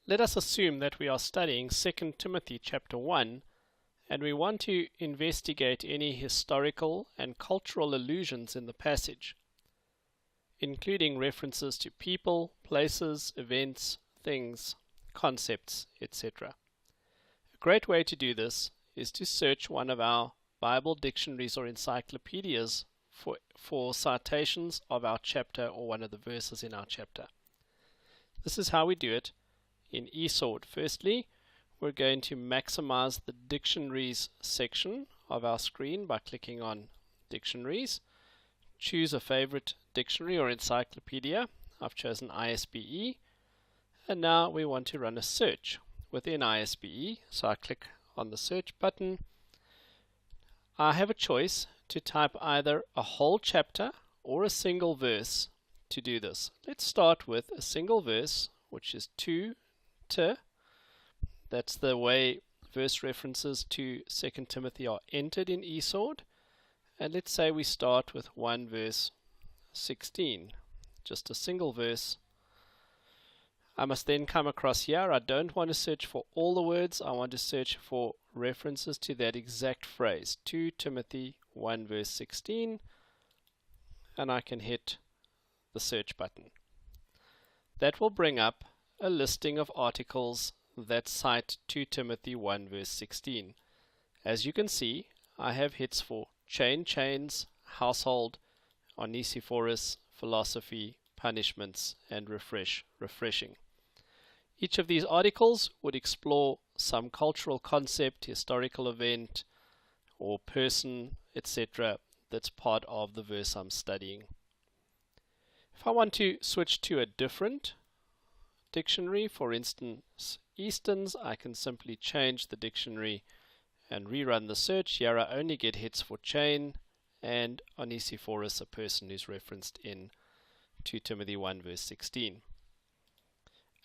let us assume that we are studying 2 Timothy chapter 1 and we want to investigate any historical and cultural allusions in the passage, including references to people, places, events, things, concepts, etc. A great way to do this is to search one of our Bible dictionaries or encyclopedias for citations of our chapter or one of the verses in our chapter. This is how we do it in eSword. Firstly, we're going to maximize the dictionaries section of our screen by clicking on dictionaries. Choose a favorite dictionary or encyclopedia. I've chosen ISBE, and now we want to run a search within ISBE, so I click on the search button. I have a choice to type either a whole chapter or a single verse to do this. Let's start with a single verse, which is 2 to. That's the way verse references to 2 Timothy are entered in eSword. And let's say we start with 1 verse 16, just a single verse. I must then come across here. I don't want to search for all the words. I want to search for references to that exact phrase, 2 Timothy 1 verse 16, and I can hit the search button. That will bring up a listing of articles that cite 2 Timothy 1 verse 16. As you can see, I have hits for chains, household, Onesiphorus, philosophy, punishments, and refreshing. Each of these articles would explore some cultural concept, historical event, or person, etc. that's part of the verse I'm studying. If I want to switch to a different dictionary, for instance Easton's, I can simply change the dictionary and rerun the search. Here I only get hits for chain and Onesiphorus, a person who's referenced in 2 Timothy 1 verse 16.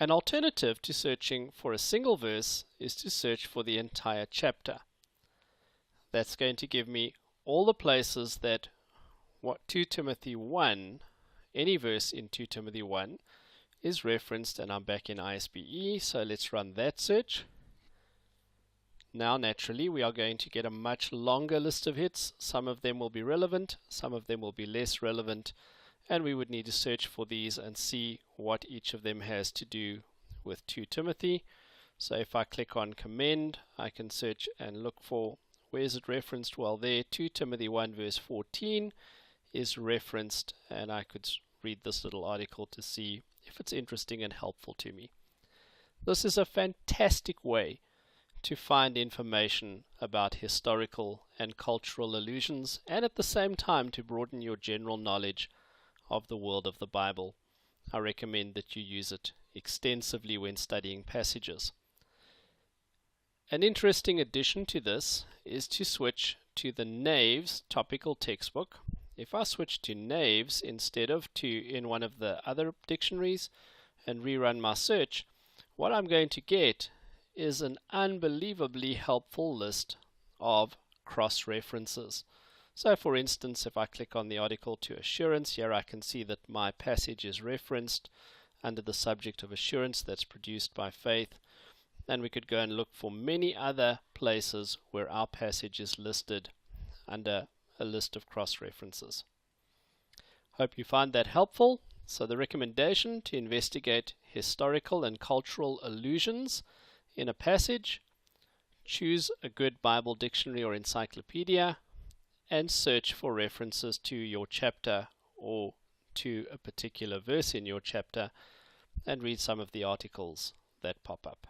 An alternative to searching for a single verse is to search for the entire chapter. That's going to give me all the places that 2 Timothy 1, any verse in 2 Timothy 1 is referenced, and I'm back in ISBE, so let's run that search. Now naturally we are going to get a much longer list of hits. Some of them will be relevant, some of them will be less relevant, and we would need to search for these and see what each of them has to do with 2 Timothy. So if I click on commend, I can search and look for where is it referenced. Well, there 2 Timothy 1 verse 14 is referenced, and I could read this little article to see if it's interesting and helpful to me. This is a fantastic way to find information about historical and cultural allusions, and at the same time to broaden your general knowledge of the world of the Bible. I recommend that you use it extensively when studying passages. An interesting addition to this is to switch to the Naves topical textbook. If I switch to Naves instead of in one of the other dictionaries and rerun my search, what I'm going to get is an unbelievably helpful list of cross-references. So for instance, if I click on the article to assurance, here I can see that my passage is referenced under the subject of assurance that's produced by faith, and we could go and look for many other places where our passage is listed under a list of cross-references. Hope you find that helpful. So the recommendation to investigate historical and cultural allusions in a passage, choose a good Bible dictionary or encyclopedia, and search for references to your chapter or to a particular verse in your chapter, and read some of the articles that pop up.